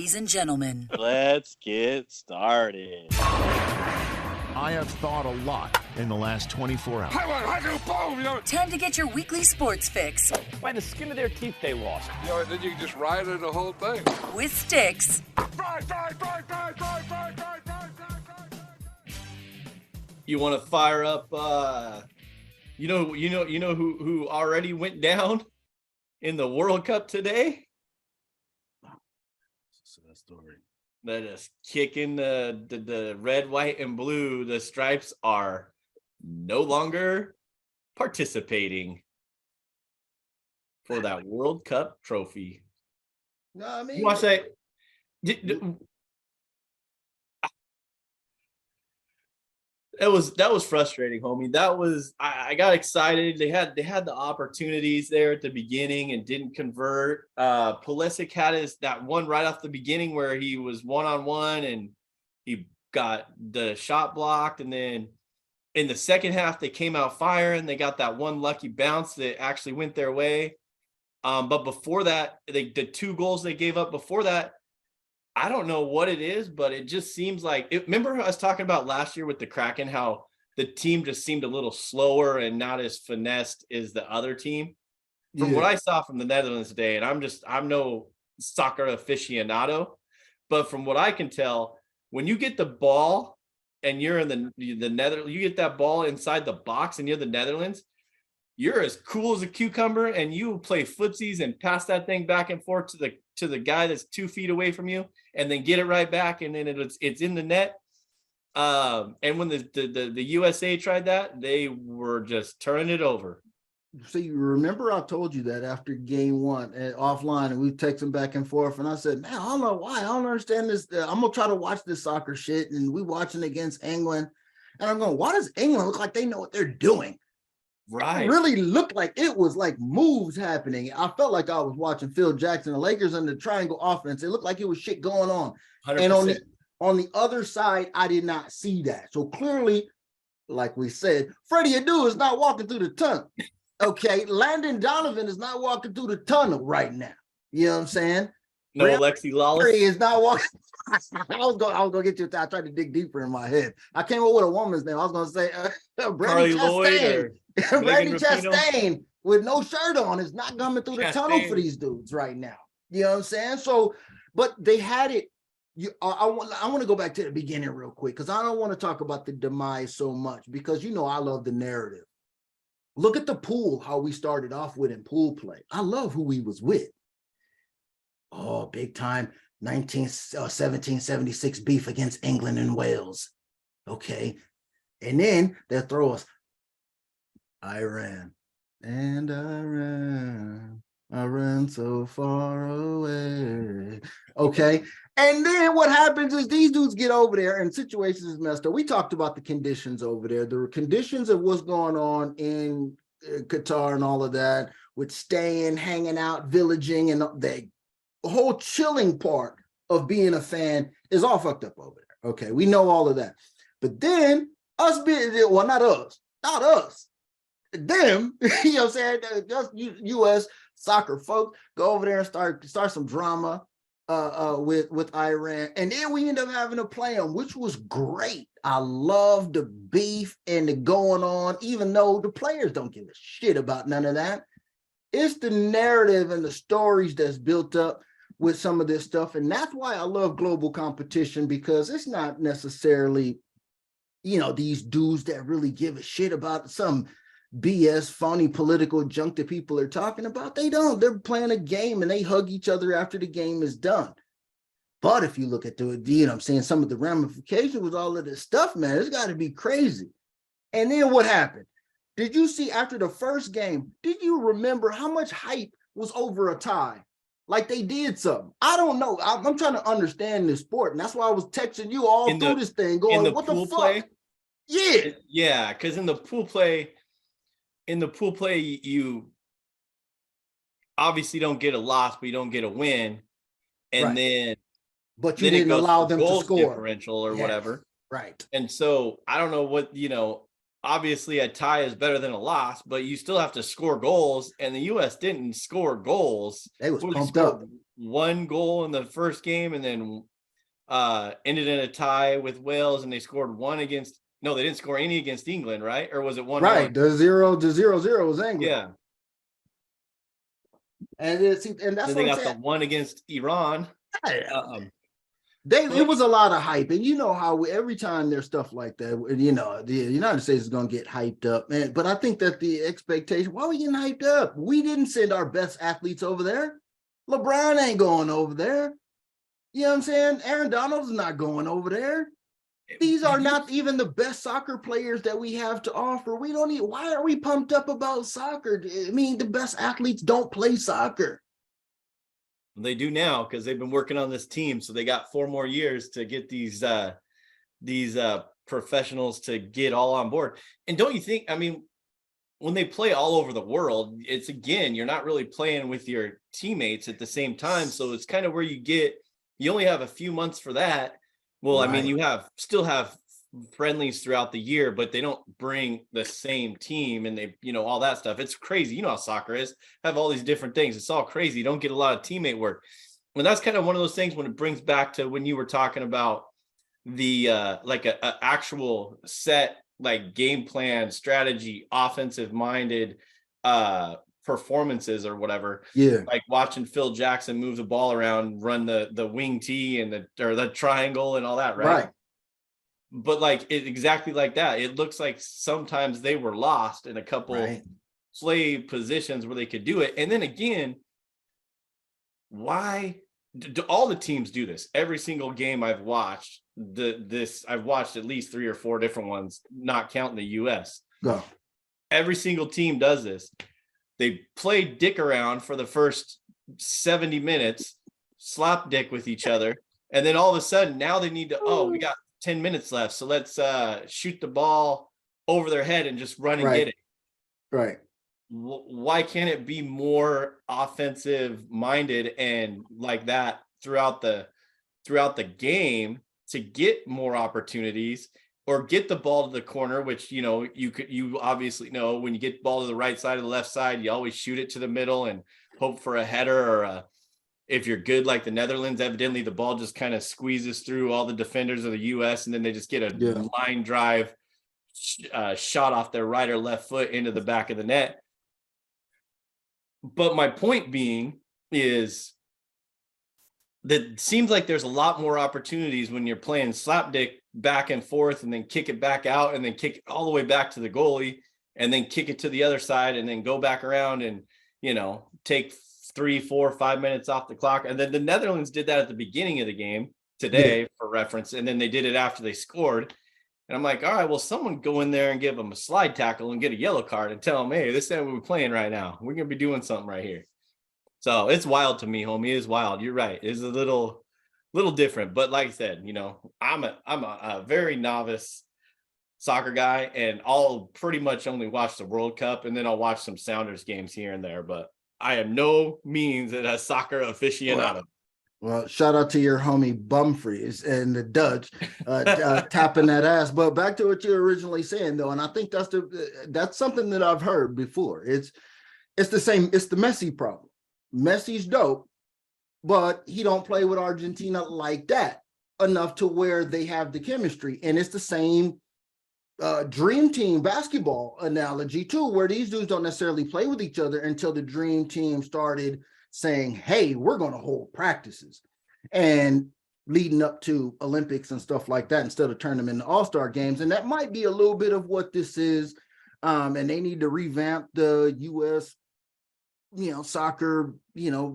Ladies and gentlemen, let's get started. I have thought a lot in the last 24 hours. Time to get your weekly sports fix. By the skin of their teeth, they lost. Then you can just ride it the whole thing. With Stix. You want to fire up? You know who already went down in the World Cup today? That story. That is kicking the red, white, and blue. The Stripes are no longer participating for that World Cup trophy. No, I mean, you want to say? That was frustrating, homie. That was I got excited. They had the opportunities there at the beginning and didn't convert. Pulisic had that one right off the beginning where he was 1-on-1 and he got the shot blocked, and then in the second half they came out firing. They got that one lucky bounce that actually went their way. But before that, the 2 goals they gave up before that, I don't know what it is, but it just seems like remember I was talking about last year with the Kraken, how the team just seemed a little slower and not as finessed as the other team. From what I saw from the Netherlands today, and I'm no soccer aficionado, but from what I can tell, when you get the ball and you're in the Netherlands, you get that ball inside the box and you're the Netherlands, you're as cool as a cucumber and you play footsies and pass that thing back and forth to the guy that's 2 feet away from you and then get it right back, and then it's in the net. And when the USA tried that, they were just turning it over. So you remember I told you that after game 1 offline, and we texting back and forth, and I said, man, I don't know why. I don't understand this. I'm going to try to watch this soccer shit, and we watching against England. And I'm going, why does England look like they know what they're doing? Right. It really looked like it was like moves happening. I felt like I was watching Phil Jackson, the Lakers, and the triangle offense. It looked like it was shit going on. 100%. And on the other side, I did not see that. So clearly, like we said, Freddie Adu is not walking through the tunnel. Okay, Landon Donovan is not walking through the tunnel right now. You know what I'm saying? No, Alexi Lawless is not walking. I was gonna get you. I tried to dig deeper in my head. I came up with a woman's name. I was gonna say Brandy Chastain. Brandy Chastain with no shirt on is not coming through the tunnel for these dudes right now. You know what I'm saying? So, but they had it. I want to go back to the beginning real quick because I don't want to talk about the demise so much because I love the narrative. Look at the pool, how we started off with in pool play. I love who we was with. Oh, big time 1776 beef against England and Wales. Okay. And then they'll throw us Iran. And I ran so far away. Okay. And then what happens is these dudes get over there and situations is messed up. We talked about the conditions over there, the conditions of what's going on in Qatar and all of that with staying, hanging out, villaging, and the whole chilling part of being a fan is all fucked up over there. Okay. We know all of that. But then us being, well, not us, them, you know what I'm saying? Just U.S. soccer folks go over there and start some drama with Iran, and then we end up having to play them, which was great. I love the beef and the going on, even though the players don't give a shit about none of that. It's the narrative and the stories that's built up with some of this stuff, and that's why I love global competition, because it's not necessarily, these dudes that really give a shit about some BS, phony political junk that people are talking about. They don't. They're playing a game and they hug each other after the game is done. But if you look at some of the ramifications with all of this stuff, man, it's got to be crazy. And then what happened? Did you see after the first game, did you remember how much hype was over a tie? Like they did something. I don't know. I'm trying to understand this sport. And that's why I was texting you all through this thing going, what the fuck? Play? Yeah. Yeah, because in the pool play, you obviously don't get a loss, but you don't get a win. And but you didn't allow them to score differential or whatever. Right. And so I don't know what, obviously a tie is better than a loss, but you still have to score goals. And the U.S. didn't score goals. They was pumped up. One goal in the first game, and then ended in a tie with Wales, and they scored one against. No, they didn't score any against England, right? Or was it 1-1? Right, the 0-0 was England. Yeah, and that's then what they I'm got saying. the one against Iran. It was a lot of hype, and you know how every time there's stuff like that, you know, the United States is going to get hyped up, man. But I think that the expectation, why are we getting hyped up? We didn't send our best athletes over there. LeBron ain't going over there. You know what I'm saying? Aaron Donald's not going over there. These are not even the best soccer players that we have to offer. We don't need. Why are we pumped up about soccer? I mean, the best athletes don't play soccer. They do now because they've been working on this team, so they got 4 more years to get these professionals to get all on board. And don't you think? I mean, when they play all over the world, it's again, you're not really playing with your teammates at the same time, so it's kind of where you only have a few months for that. Well, right. I mean, you still have friendlies throughout the year, but they don't bring the same team, and they, all that stuff. It's crazy. You know how soccer is. Have all these different things. It's all crazy. You don't get a lot of teammate work. And that's kind of one of those things when it brings back to when you were talking about the like a actual set, like game plan, strategy, offensive minded performances or whatever. Yeah, like watching Phil Jackson move the ball around, run the wing T and the triangle and all that, right? But like exactly like that, it looks like sometimes they were lost in a couple play positions where they could do it. And then again, why do all the teams do this? Every single game I've watched, I've watched at least 3 or 4 different ones, not counting the US. Go. Every single team does this. They play dick around for the first 70 minutes, slap dick with each other. And then all of a sudden, now they need to, we got 10 minutes left. So let's shoot the ball over their head and just run and get it. Right. Why can't it be more offensive minded and like that throughout the game to get more opportunities? Or get the ball to the corner, which, you obviously know when you get the ball to the right side or the left side, you always shoot it to the middle and hope for a header, or if you're good like the Netherlands, evidently the ball just kind of squeezes through all the defenders of the U.S. and then they just get a line drive shot off their right or left foot into the back of the net. But my point being is that it seems like there's a lot more opportunities when you're playing slapdick back and forth and then kick it back out and then kick it all the way back to the goalie and then kick it to the other side and then go back around and, take 3, 4, 5 minutes off the clock. And then the Netherlands did that at the beginning of the game today for reference. And then they did it after they scored. And I'm like, all right, well, someone go in there and give them a slide tackle and get a yellow card and tell them, hey, this is what we're playing right now. We're going to be doing something right here. So it's wild to me, homie. It is wild. You're right. It's a little different. But like I said, I'm a very novice soccer guy, and I'll pretty much only watch the World Cup, and then I'll watch some Sounders games here and there. But I am no means a soccer aficionado. Well, shout out to your homie Bumfries and the Dutch tapping that ass. But back to what you were originally saying, though, and I think that's something that I've heard before. It's the same. It's the Messi problem. Messi's dope, but he don't play with Argentina like that enough to where they have the chemistry. And it's the same dream team basketball analogy too, where these dudes don't necessarily play with each other until the dream team started saying, hey, we're going to hold practices and leading up to Olympics and stuff like that, instead of turning them into all-star games. And that might be a little bit of what this is. And they need to revamp the U.S. Soccer,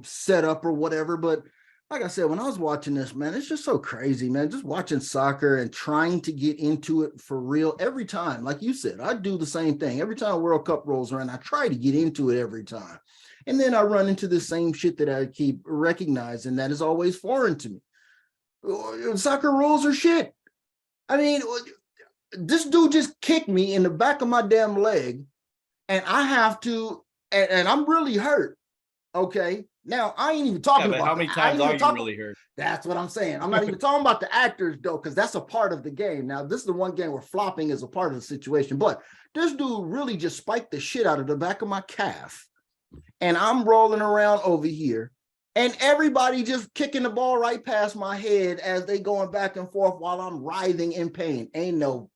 setup or whatever. But like I said, when I was watching this, man, it's just so crazy, man. Just watching soccer and trying to get into it for real every time. Like you said, I do the same thing. Every time World Cup rolls around, I try to get into it every time. And then I run into the same shit that I keep recognizing that is always foreign to me. Soccer rules are shit. I mean, this dude just kicked me in the back of my damn leg, and I have to, and I'm really hurt, okay? Now, I ain't even Yeah, talking but about how many I times ain't are even you talking- really hurt? That's what I'm saying. I'm not even talking about the actors, though, because that's a part of the game. Now, this is the one game where flopping is a part of the situation. But this dude really just spiked the shit out of the back of my calf. And I'm rolling around over here. And everybody just kicking the ball right past my head as they going back and forth while I'm writhing in pain. Ain't no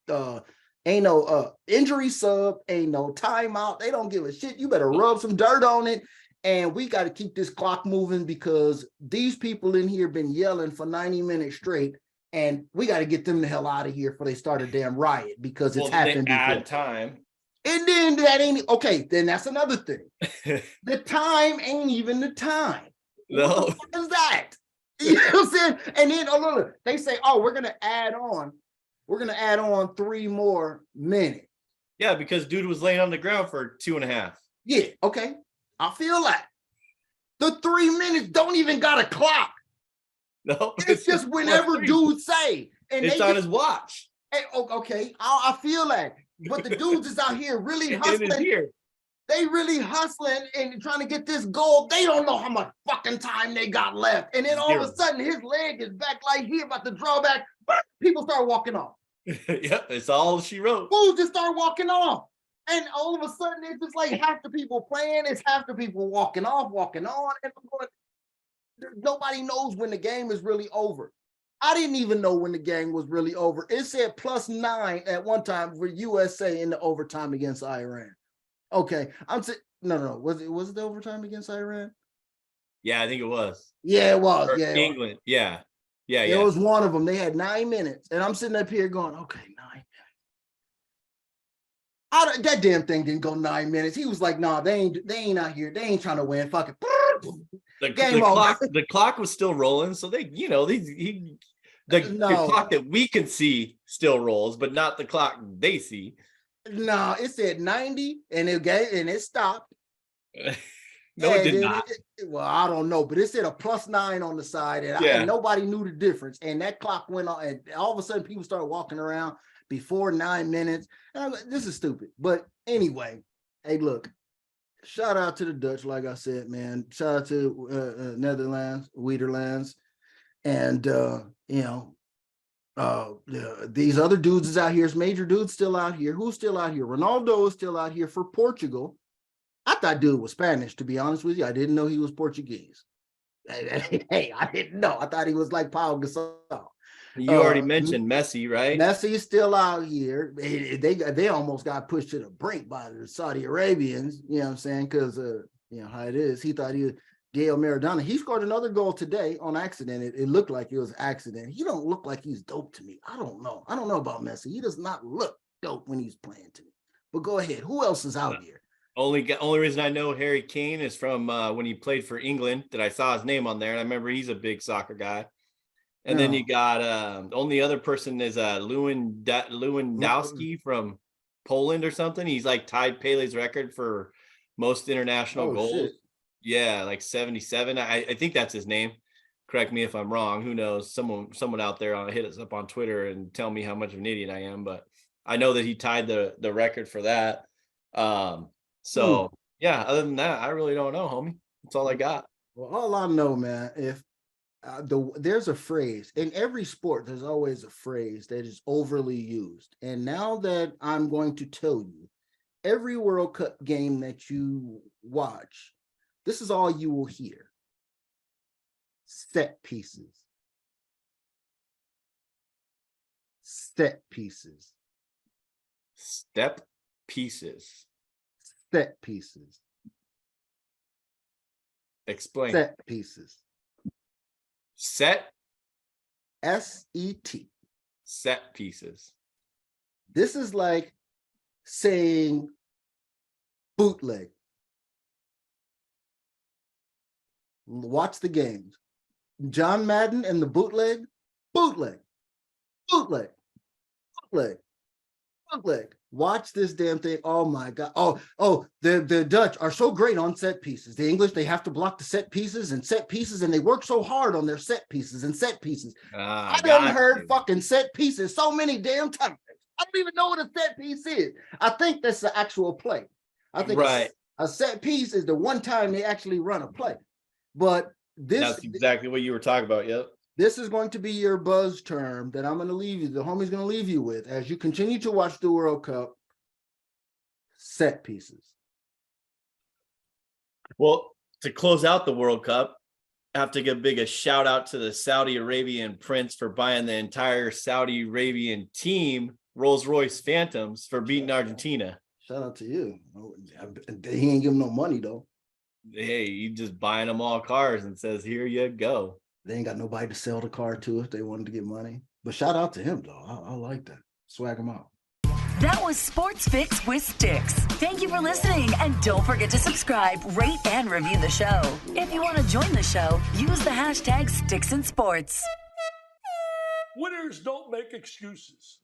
injury sub, ain't no timeout. They don't give a shit. You better rub some dirt on it. And we got to keep this clock moving because these people in here been yelling for 90 minutes straight. And we got to get them the hell out of here before they start a damn riot because it's happened before. Add time. And then that ain't okay. Then that's another thing. The time ain't even the time. No. What the fuck is that? You know what I'm saying? And then look, they say, oh, we're gonna add on 3 more minutes. Yeah, because dude was laying on the ground for 2.5. Yeah, okay. I feel that. The 3 minutes don't even got a clock. No, It's just whenever dudes say. And it's on his watch. Hey, okay, I feel that. But the dudes is out here really hustling. They really hustling and trying to get this goal. They don't know how much fucking time they got left. And then all of a sudden, his leg is back like he about to draw back. People start walking off. Yep, it's all she wrote. Fools just start walking off. And all of a sudden, it's just like half the people playing, it's half the people walking off, walking on. And I'm going, nobody knows when the game is really over. I didn't even know when the game was really over. It said +9 at one time for USA in the overtime against Iran. Okay, no. Was it the overtime against Iran? Yeah, I think it was. Yeah, it was. Or yeah, England. Yeah. It was one of them. They had 9 minutes, and I'm sitting up here going, "Okay, 9 minutes." That damn thing didn't go 9 minutes. He was like, "Nah, they ain't out here. They ain't trying to win. Fuck it." The clock was still rolling, so the clock that we can see still rolls, but not the clock they see. No, it said 90 and it stopped. No, it did not. Well, I don't know, but it said a +9 on the side, and nobody knew the difference. And that clock went on, and all of a sudden people started walking around before 9 minutes. And I'm like, this is stupid. But anyway, hey, look, shout out to the Dutch, like I said, man. Shout out to Netherlands, Wederlands, and these other dudes is out here. It's major dudes still out here. Who's still out here? Ronaldo is still out here for Portugal. I thought dude was Spanish, to be honest with you. I didn't know he was Portuguese. Hey, I didn't know. I thought he was like Pau Gasol. You already mentioned Messi, right? Messi is still out here. They almost got pushed to the brink by the Saudi Arabians. You know what I'm saying? Because how it is. He thought he was Diego Maradona. He scored another goal today on accident. It looked like it was an accident. He don't look like he's dope to me. I don't know. I don't know about Messi. He does not look dope when he's playing to me. But go ahead. Who else is out here? Only reason I know Harry Kane is from when he played for England that I saw his name on there, and I remember he's a big soccer guy. And then you got only other person is Lewandowski from Poland or something. He's like tied Pele's record for most international goals. Shit. Yeah, like 77. I think that's his name. Correct me if I'm wrong. Who knows? Someone out there hit us up on Twitter and tell me how much of an idiot I am. But I know that he tied the record for that. Yeah, other than that, I really don't know, homie. That's all I got. Well, all I know, man, if there's a phrase in every sport, there's always a phrase that is overly used. And now that I'm going to tell you, every World Cup game that you watch, this is all you will hear. Set pieces. Set pieces. Step pieces. Set pieces. Explain. Set pieces. Set. S-E-T. Set pieces. This is like saying bootleg. Watch the games. John Madden and the bootleg. Watch this damn thing. Oh my God. The Dutch are so great on set pieces. The English, they have to block the set pieces, and they work so hard on their set pieces. I done heard fucking set pieces so many damn times. I don't even know what a set piece is. I think that's the actual play. I think a set piece is the one time they actually run a play. But that's exactly what you were talking about. Yep. This is going to be your buzz term that I'm going to leave you. The homie's going to leave you with as you continue to watch the World Cup. Set pieces. Well, to close out the World Cup, I have to give a shout out to the Saudi Arabian prince for buying the entire Saudi Arabian team Rolls-Royce Phantoms for beating Argentina. Shout out to you. He ain't giving no money though. Hey, you just buying them all cars and says, here you go. They ain't got nobody to sell the car to if they wanted to get money. But shout out to him though. I like that. Swag him out. That was Sports Fix with Stix. Thank you for listening, and don't forget to subscribe, rate, and review the show. If you want to join the show, use the hashtag StixandSports. Winners don't make excuses.